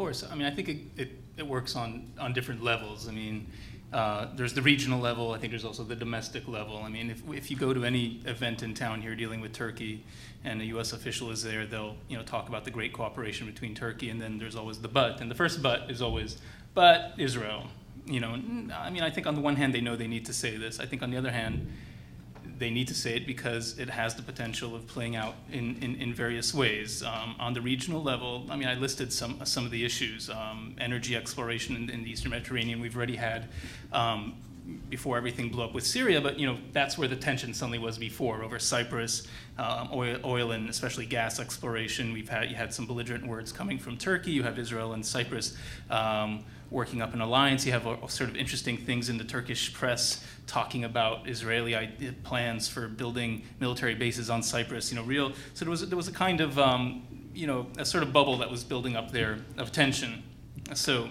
course. I mean, I think it works on different levels. I mean, there's the regional level. I think there's also the domestic level. I mean, if you go to any event in town here dealing with Turkey, and a U.S. official is there, they'll talk about the great cooperation between Turkey, and then there's always the but, and the first but is always, but Israel. I mean, I think on the one hand they know they need to say this. I think on the other hand, they need to say it because it has the potential of playing out in various ways. On the regional level, I mean, I listed some of the issues. Energy exploration in the Eastern Mediterranean, we've already had before everything blew up with Syria, but that's where the tension suddenly was before, over Cyprus, oil and especially gas exploration. You had some belligerent words coming from Turkey. You have Israel and Cyprus working up an alliance. You have sort of interesting things in the Turkish press talking about Israeli plans for building military bases on Cyprus. So there was a kind of a sort of bubble that was building up there of tension. So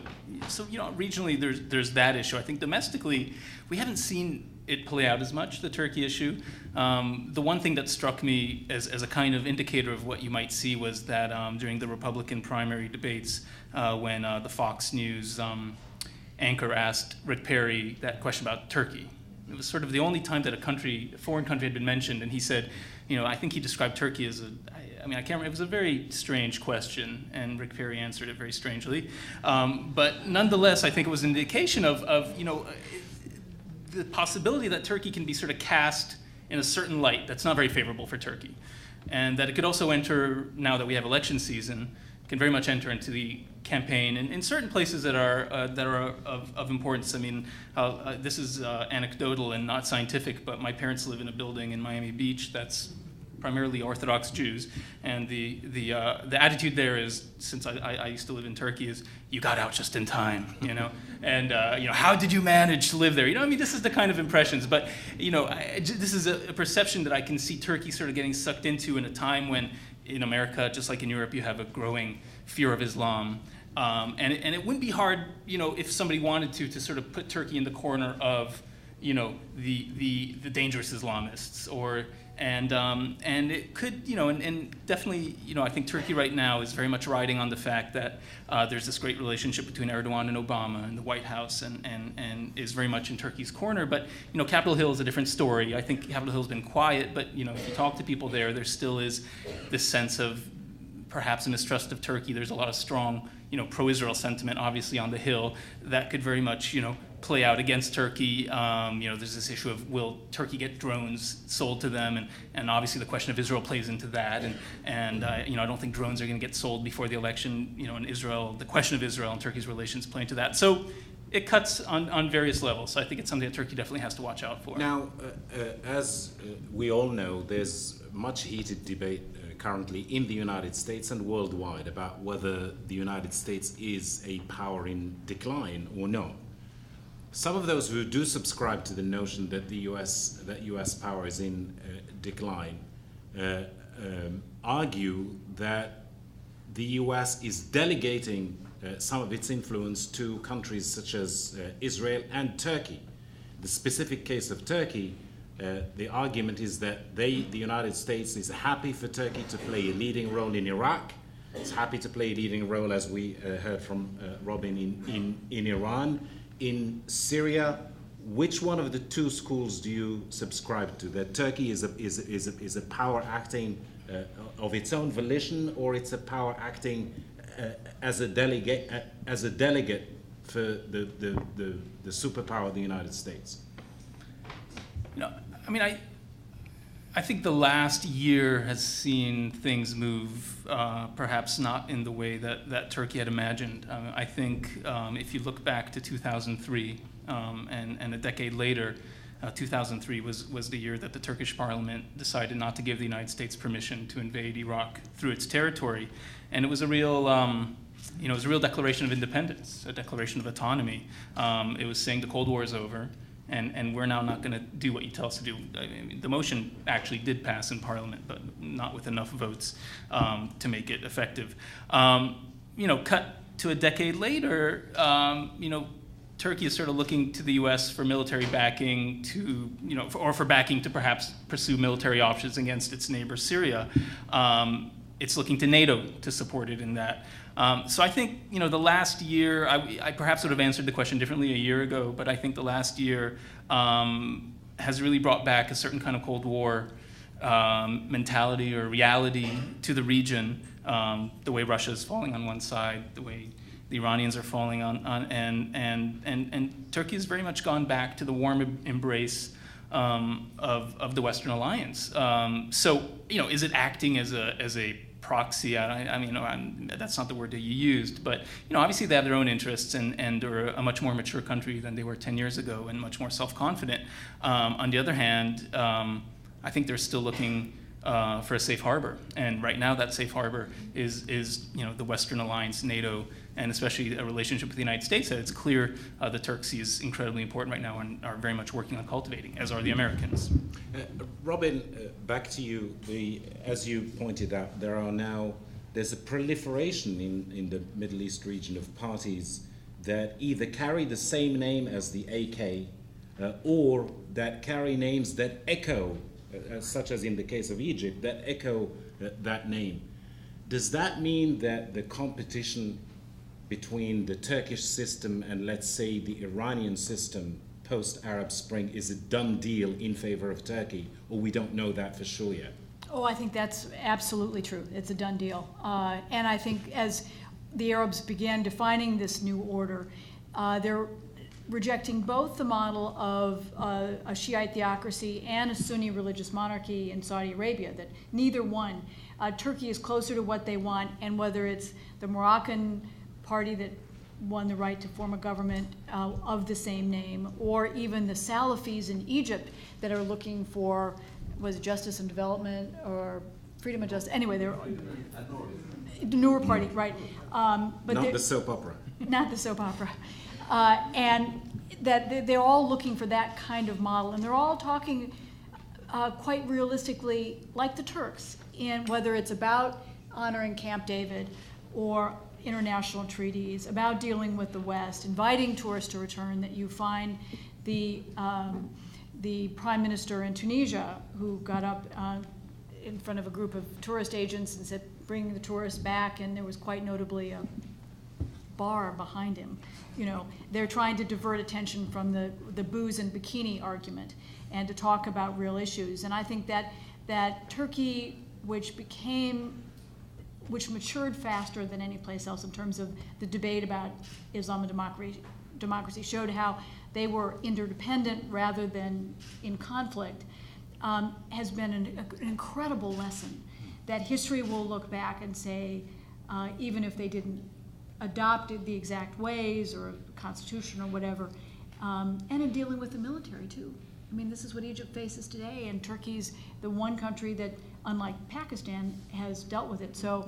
regionally there's that issue. I think domestically we haven't seen it play out as much, the Turkey issue. The one thing that struck me as a kind of indicator of what you might see was that during the Republican primary debates, when the Fox News anchor asked Rick Perry that question about Turkey. It was sort of the only time that a foreign country had been mentioned, and he said, I think he described Turkey as I can't remember, it was a very strange question, and Rick Perry answered it very strangely. But nonetheless, I think it was an indication of the possibility that Turkey can be sort of cast in a certain light that's not very favorable for Turkey. And that it could also enter, now that we have election season, can very much enter into the campaign in certain places that are of importance. I mean, this is anecdotal and not scientific, but my parents live in a building in Miami Beach that's primarily Orthodox Jews, and the attitude there is, since I used to live in Turkey, is you got out just in time, and how did you manage to live there? I mean, this is the kind of impressions, but this is a perception that I can see Turkey sort of getting sucked into in a time when in America, just like in Europe, you have a growing fear of Islam, and it wouldn't be hard, if somebody wanted to sort of put Turkey in the corner of, the dangerous Islamists, and it could, and definitely, I think Turkey right now is very much riding on the fact that there's this great relationship between Erdogan and Obama and the White House, and is very much in Turkey's corner. But Capitol Hill is a different story. I think Capitol Hill's been quiet, but if you talk to people there still is this sense of perhaps a mistrust of Turkey. There's a lot of strong, pro-Israel sentiment, obviously, on the Hill that could very much, play out against Turkey. There's this issue of will Turkey get drones sold to them, and obviously the question of Israel plays into that. And I don't think drones are going to get sold before the election. In Israel, the question of Israel and Turkey's relations play into that. So it cuts on various levels. So I think it's something that Turkey definitely has to watch out for. Now, as we all know, there's much heated debate currently in the United States and worldwide about whether the United States is a power in decline or not. Some of those who do subscribe to the notion that U.S. power is in decline argue that the U.S. is delegating some of its influence to countries such as Israel and Turkey. The specific case of Turkey, the argument is that the United States is happy for Turkey to play a leading role in Iraq. It's happy to play a leading role, as we heard from Robin, in Iran. In Syria, which one of the two schools do you subscribe to? That Turkey is a power acting of its own volition, or it's a power acting as a delegate for the superpower of the United States? I think the last year has seen things move, perhaps not in the way that Turkey had imagined. I think if you look back to 2003 and a decade later, 2003 was the year that the Turkish parliament decided not to give the United States permission to invade Iraq through its territory, and it was a real declaration of independence, a declaration of autonomy. It was saying the Cold War is over. And we're now not going to do what you tell us to do. The motion actually did pass in Parliament, but not with enough votes to make it effective. Cut to a decade later, Turkey is sort of looking to the U.S. for military backing or for backing to perhaps pursue military options against its neighbor Syria. it's looking to NATO to support it in that. So I think, the last year, I perhaps would have answered the question differently a year ago, but I think the last year has really brought back a certain kind of Cold War mentality or reality to the region, the way Russia's falling on one side, the way the Iranians are falling on and Turkey has very much gone back to the warm embrace of the Western alliance. So, is it acting as a proxy? That's not the word that you used, but obviously they have their own interests and are a much more mature country than they were 10 years ago and much more self-confident. On the other hand, I think they're still looking for a safe harbor, and right now that safe harbor is the Western alliance, NATO, and especially a relationship with the United States that it's clear the Turks see is incredibly important right now and are very much working on cultivating, as are the Americans. Robin, back to you. As you pointed out, there's a proliferation in the Middle East region of parties that either carry the same name as the AK or that carry names that echo, such as in the case of Egypt, that echo that name. Does that mean that the competition between the Turkish system and, let's say, the Iranian system post-Arab Spring is a done deal in favor of Turkey, or we don't know that for sure yet? Oh, I think that's absolutely true. It's a done deal. And I think as the Arabs began defining this new order, they're rejecting both the model of a Shiite theocracy and a Sunni religious monarchy in Saudi Arabia, that neither one. Turkey is closer to what they want, and whether it's the Moroccan party that won the right to form a government of the same name, or even the Salafis in Egypt that are looking for, was it justice and development or freedom and justice? Anyway, they're the Noor party, right? But not the soap opera. Not the soap opera. And that they're all looking for that kind of model, and they're all talking quite realistically, like the Turks, in whether it's about honoring Camp David or international treaties, about dealing with the West, inviting tourists to return. That you find the prime minister in Tunisia who got up in front of a group of tourist agents and said, "Bring the tourists back," and there was quite notably a bar behind him. They're trying to divert attention from the booze and bikini argument and to talk about real issues. And I think that Turkey, which matured faster than any place else in terms of the debate about Islam and democracy, showed how they were interdependent rather than in conflict, has been an incredible lesson that history will look back and say, even if they didn't adopt it the exact ways or a constitution or whatever, and in dealing with the military too. This is what Egypt faces today, and Turkey's the one country that, unlike Pakistan, has dealt with it. So,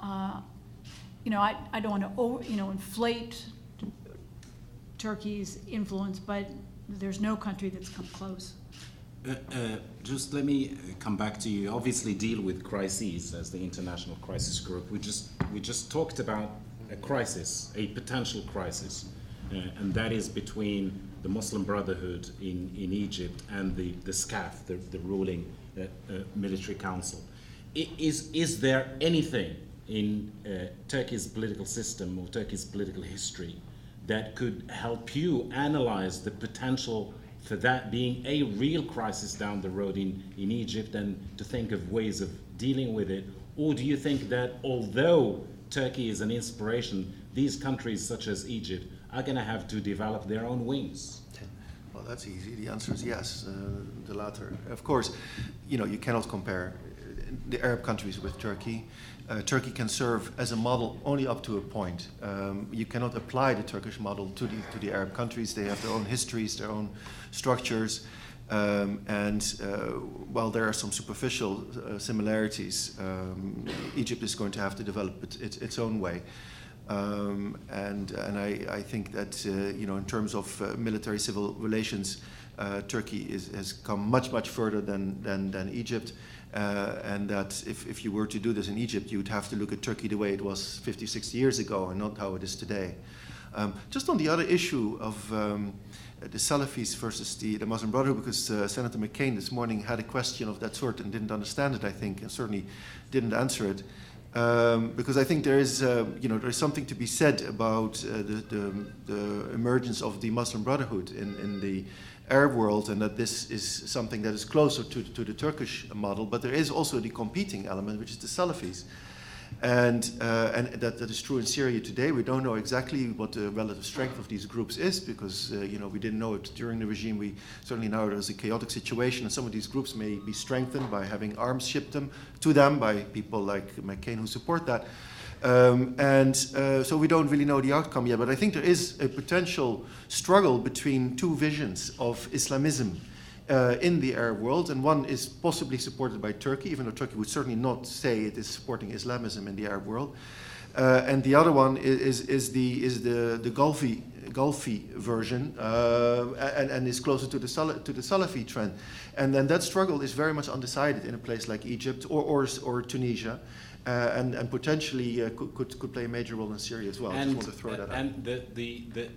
I don't want to inflate Turkey's influence, but there's no country that's come close. Just let me come back to you. Obviously, deal with crises as the International Crisis Group. We just talked about a crisis, a potential crisis, and that is between the Muslim Brotherhood in Egypt and the SCAF, the ruling military council. Is there anything in Turkey's political system or Turkey's political history that could help you analyze the potential for that being a real crisis down the road in Egypt, and to think of ways of dealing with it? Or do you think that although Turkey is an inspiration, these countries such as Egypt are going to have to develop their own wings? Well, that's easy. The answer is yes, the latter. Of course, you cannot compare the Arab countries with Turkey. Turkey can serve as a model only up to a point. You cannot apply the Turkish model to the Arab countries. They have their own histories, their own structures, and while there are some superficial similarities, Egypt is going to have to develop its own way. And I think that in terms of military-civil relations, Turkey has come much further than Egypt. And that if you were to do this in Egypt, you would have to look at Turkey the way it was 50, 60 years ago and not how it is today. Just on the other issue of the Salafis versus the Muslim Brotherhood, because Senator McCain this morning had a question of that sort and didn't understand it, I think, and certainly didn't answer it. Because I think there is something to be said about the emergence of the Muslim Brotherhood in the Arab world, and that this is something that is closer to the Turkish model. But there is also the competing element, which is the Salafis. And that is true in Syria today. We don't know exactly what the relative strength of these groups is, because we didn't know it during the regime. We certainly now there's a chaotic situation, and some of these groups may be strengthened by having arms shipped to them by people like McCain who support that. So we don't really know the outcome yet. But I think there is a potential struggle between two visions of Islamism in the Arab world, and one is possibly supported by Turkey, even though Turkey would certainly not say it is supporting Islamism in the Arab world, and the other one is the Gulfi version, and is closer to the Salafi trend, and then that struggle is very much undecided in a place like Egypt or Tunisia. And potentially could play a major role in Syria as well. I just want to throw that out. And the